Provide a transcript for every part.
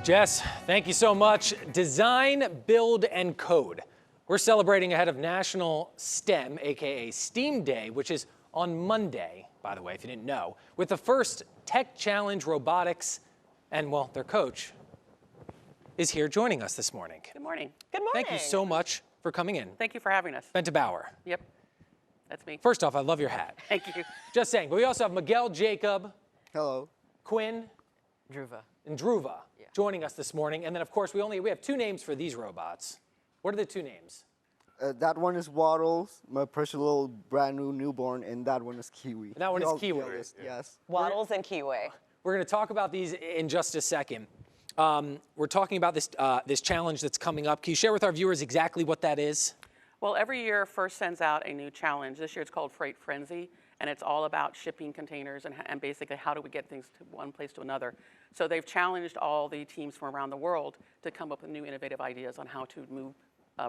Jess, thank you so much. Design, build, and code. We're celebrating ahead of National STEM, aka STEAM Day, which is on Monday, by the way, if you didn't know, with the first Tech Challenge Robotics, and well, their coach is here joining us this morning. Good morning. Good morning. Thank you so much for coming in. Thank you for having us. Benta Bauer. Yep, that's me. First off, I love your hat. Thank you. Just saying, but we also have Miguel Jacob, Hello. Quinn, Druva. and Druva joining us this morning. And then, of course, we have two names for these robots. What are the two names? That one is Waddles, my precious little brand new newborn, and that one is Kiwi. And that one is Kiwi. Yes. Waddles and Kiwi. We're going to talk about these in just a second. We're talking about this challenge that's coming up. Can you share with our viewers exactly what that is? Well, every year FIRST sends out a new challenge. This year it's called Freight Frenzy, and it's all about shipping containers and basically how do we get things to one place to another. So they've challenged all the teams from around the world to come up with new innovative ideas on how to move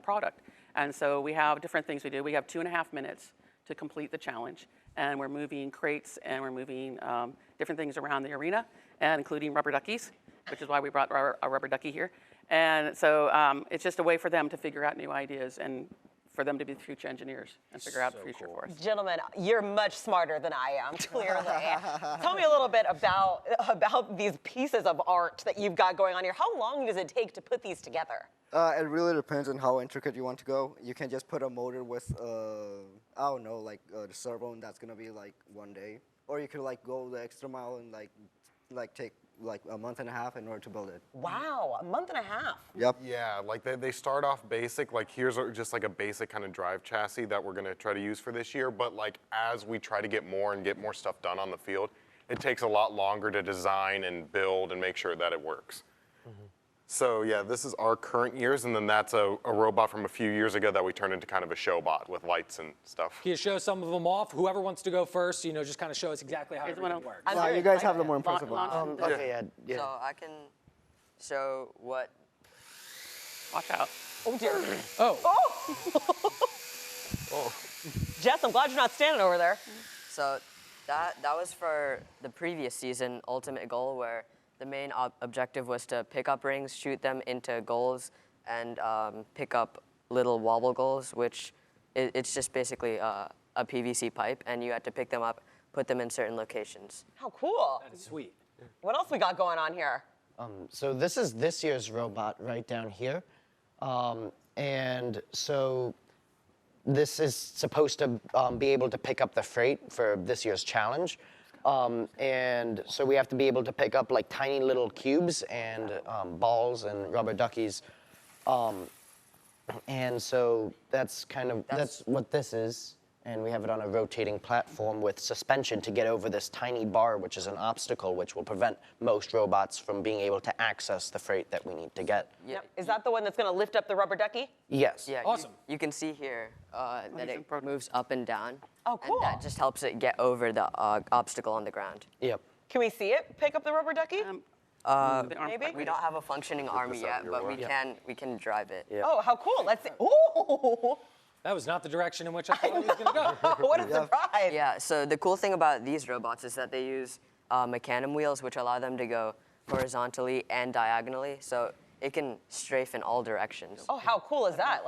product. And so we have different things we do. We have 2.5 minutes to complete the challenge, and we're moving crates and we're moving different things around the arena, and including rubber duckies, which is why we brought our rubber ducky here. And so it's just a way for them to figure out new ideas and for them to be the future engineers and figure out the future for us. Gentlemen, you're much smarter than I am, clearly. Tell me a little bit about these pieces of art that you've got going on here. How long does it take to put these together? It really depends on how intricate you want to go. You can just put a motor with, I don't know, like the servo, and that's gonna be like 1 day. Or you could like go the extra mile and like take like a month and a half in order to build it. Wow, a month and a half. Yep. Yeah, like they start off basic, like here's just like a basic kind of drive chassis that we're gonna try to use for this year, but like as we try to get more stuff done on the field, it takes a lot longer to design and build and make sure that it works. Mm-hmm. So yeah, this is our current years, and then that's a robot from a few years ago that we turned into kind of a show bot with lights and stuff. Can you show some of them off? Whoever wants to go first, just kind of show us exactly how everything works. Yeah, you guys have the more impressive one. Okay, yeah. So I can show what. Watch out. Oh, dear. Oh. Oh. Jess, I'm glad you're not standing over there. So that was for the previous season ultimate goal, where the main objective was to pick up rings, shoot them into goals, and pick up little wobble goals, which it's just basically a PVC pipe, and you had to pick them up, put them in certain locations. How cool. That is sweet. What else we got going on here? So this is this year's robot right down here. And so this is supposed to be able to pick up the freight for this year's challenge. And so we have to be able to pick up like tiny little cubes and balls and rubber duckies. And so that's what this is. And we have it on a rotating platform with suspension to get over this tiny bar, which is an obstacle, which will prevent most robots from being able to access the freight that we need to get. Yeah. Is that the one that's going to lift up the rubber ducky? Yes. Yeah. Awesome. You can see here that it moves up and down. Oh, cool. And that just helps it get over the obstacle on the ground. Yep. Can we see it pick up the rubber ducky? Maybe we don't have a functioning army yet, but we can drive it. Yep. Oh, how cool. Let's see. Ooh. That was not the direction in which I thought it was going to go. What a surprise. Yeah, so the cool thing about these robots is that they use mecanum wheels, which allow them to go horizontally and diagonally, so it can strafe in all directions. Oh, how cool is that?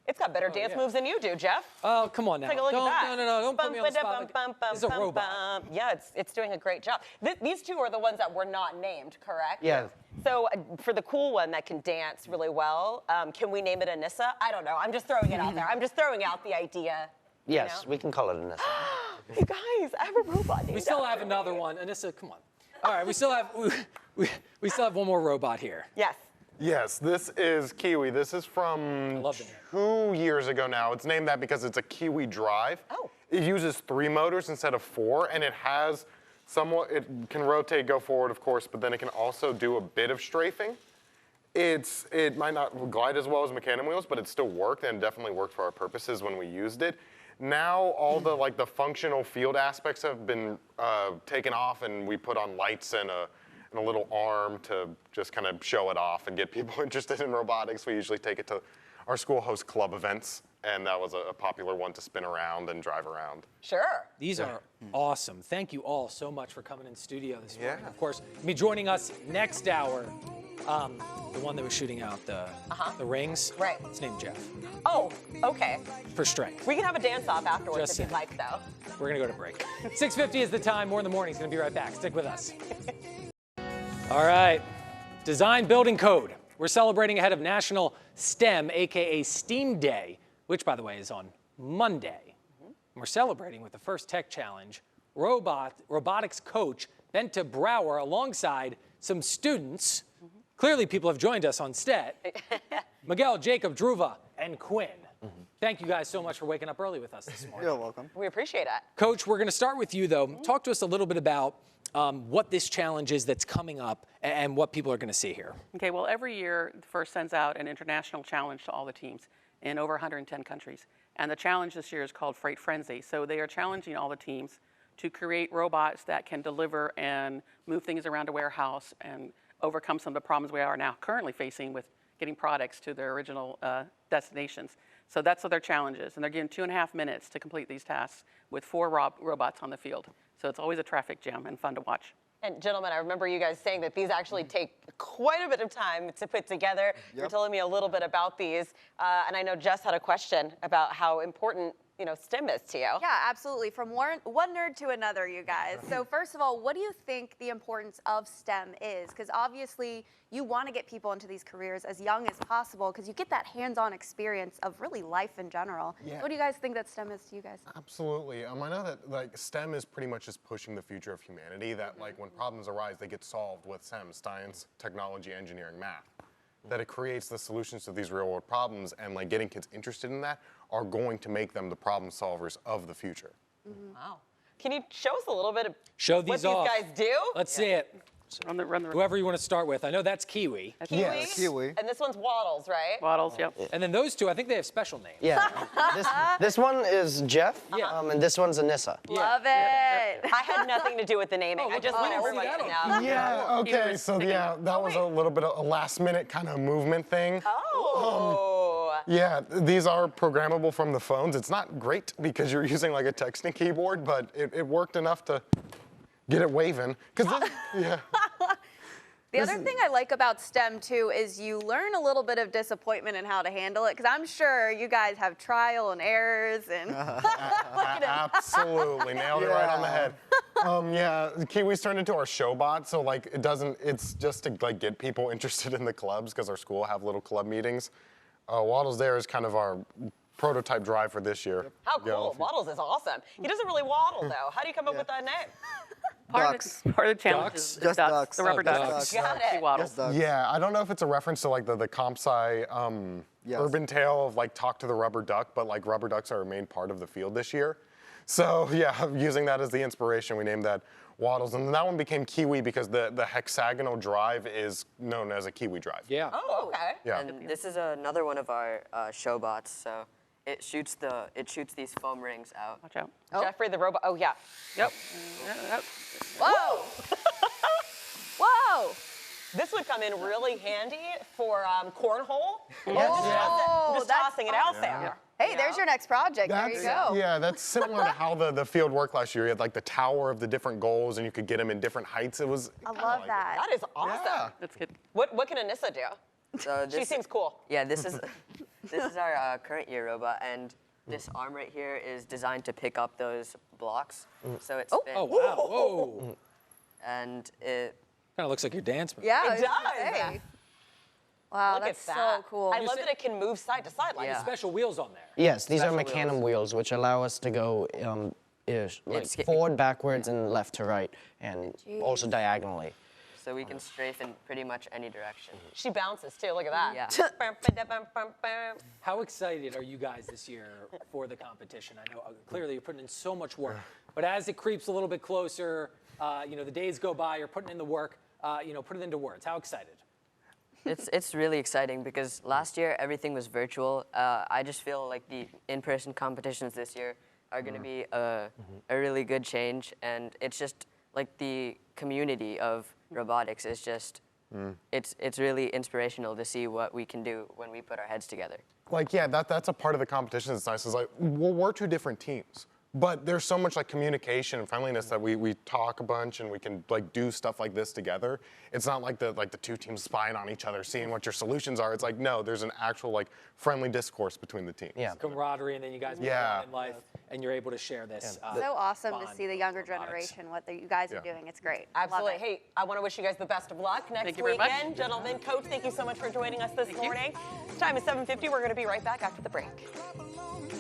It's got better dance moves than you do, Jeff. Oh, come on now. Take a look at that. No, don't put me on the spot. This is a robot. Yeah, it's doing a great job. These two are the ones that were not named, correct? Yeah. So for the cool one that can dance really well, can we name it Anissa? I don't know. I'm just throwing it out there. I'm just throwing out the idea. Yes, we can call it an You guys, I have a robot named We still after have another one. Anissa, come on. All right, we still have one more robot here. Yes. Yes, this is Kiwi. This is from love it. 2 years ago now. It's named that because it's a Kiwi drive. Oh. It uses 3 motors instead of 4, and it has it can rotate, go forward, of course, but then it can also do a bit of strafing. It might not glide as well as mecanum wheels, but it still worked, and definitely worked for our purposes when we used it. Now all the functional field aspects have been taken off, and we put on lights and a little arm to just kind of show it off and get people interested in robotics. We usually take it to our school hosts club events and that was a popular one to spin around and drive around. Sure. These are awesome. Thank you all so much for coming in studio this morning. Yeah. Of course, be joining us next hour. The one that was shooting out the rings. Right. It's named Jeff Oh, okay. for strength. We can have a dance-off afterwards Just if you'd saying. like, though. We're gonna go to break. 6:50 is the time. More in the morning is gonna be right back. Stick with us. All right. Design, build, and code. We're celebrating ahead of National STEM, aka STEAM Day, which, by the way, is on Monday. And we're celebrating with the first tech challenge. Robotics coach Benta Brower, alongside some students. Clearly, people have joined us on set. Miguel, Jacob, Druva, and Quinn. Thank you guys so much for waking up early with us this morning. You're welcome. We appreciate it. Coach, we're going to start with you, though. Talk to us a little bit about what this challenge is that's coming up and what people are going to see here. Okay, well, every year, First sends out an international challenge to all the teams in over 110 countries. And the challenge this year is called Freight Frenzy. So they are challenging all the teams to create robots that can deliver and move things around a warehouse and overcome some of the problems we are now currently facing with getting products to their original destinations. So that's what their challenge is. And they're given 2.5 minutes to complete these tasks with 4 robots on the field. So it's always a traffic jam and fun to watch. And gentlemen, I remember you guys saying that these actually take quite a bit of time to put together. You're telling me a little bit about these. And I know Jess had a question about how important STEM is to you. Yeah, absolutely. From one nerd to another, you guys. So first of all, what do you think the importance of STEM is? Because obviously you want to get people into these careers as young as possible because you get that hands-on experience of really life in general. Yeah. What do you guys think that STEM is to you guys? Absolutely. I know that STEM is pretty much just pushing the future of humanity. That when problems arise, they get solved with STEM: science, technology, engineering, math. That it creates the solutions to these real-world problems, and getting kids interested in that are going to make them the problem solvers of the future. Wow. Can you show us a little bit of Show what these these off. guys do? Let's see it. Run the Whoever you want to start with. I know that's Kiwi. Kiwi. Yes. Kiwi. And this one's Waddles, right? Waddles, yep. And then those two, I think they have special names. Yeah. this one is Jeff, and this one's Anissa. Love it. I had nothing to do with the naming. I just want oh, everybody see, to that know. Yeah, okay, so that was a little bit of a last-minute kind of movement thing. Oh. Yeah, these are programmable from the phones. It's not great because you're using a texting keyboard, but it worked enough to get it waving. Yeah. The other thing I like about STEM too is you learn a little bit of disappointment and how to handle it, because I'm sure you guys have trial and errors and Absolutely, nailed it right on the head. Yeah, Kiwi's turned into our showbot, so it's just to get people interested in the clubs because our school have little club meetings. Waddles there is kind of our prototype drive for this year. How cool. Waddles is awesome. He doesn't really waddle, though. How do you come up with that name? Part of the challenge Ducks? is Just ducks, ducks. the rubber Oh, ducks. ducks. Got He it. waddles. Just ducks. Yeah, I don't know if it's a reference to the comp sci Yes. urban tale of talk to the rubber duck, but rubber ducks are a main part of the field this year. So yeah, using that as the inspiration, we named that Waddles, and that one became Kiwi because the hexagonal drive is known as a Kiwi drive. Yeah. Oh, okay. Yeah. And this is another one of our showbots. So it shoots these foam rings out. Watch out. Jeffrey the robot. Oh, yeah. Yep. Yep. whoa, whoa. This would come in really handy for cornhole. Oh, Just that's tossing it out there. Hey, there's your next project. There you go. Yeah, that's similar to how the field worked last year. You had the tower of the different goals, and you could get them in different heights. It was. I love that. That is awesome. Yeah. That's good. What can Anissa do? So She seems cool. Yeah, this is our current year robot, and this arm right here is designed to pick up those blocks. So it spins. Oh, wow. Whoa. And it. Kind of looks like your dance move. Yeah, It I was gonna does. say. Wow, Look that's at that. so cool. I love that it can move side to side like Yeah. that. Special wheels on there. Yes, these are Special Mecanum wheels, which allow us to go It's- forward, backwards, and left to right, and also diagonally. So we can strafe in pretty much any direction. She bounces too. Look at that. Yeah. How excited are you guys this year for the competition? I know clearly you're putting in so much work, but as it creeps a little bit closer, the days go by, you're putting in the work, put it into words. How excited? It's really exciting because last year everything was virtual. I just feel like the in-person competitions this year are going to be a really good change, and it's just the community of robotics is just it's really inspirational to see what we can do when we put our heads together. Like, yeah, that's a part of the competition that's nice. Is like, well, we're two different teams, but there's so much like communication and friendliness that we talk a bunch and we can like do stuff like this together. It's not like the two teams spying on each other, seeing what your solutions are. It's like, no, there's an actual like friendly discourse between the teams. Yeah. Camaraderie, and then you guys move on in life, and you're able to share this. So awesome to bond see the with younger robotics. generation, what you guys are doing. It's great. Love Absolutely. it. Hey, I want to wish you guys the best of luck next Thank you very much. weekend. Gentlemen, Coach, thank you so much for joining us this morning. Time is 7:50. We're going to be right back after the break.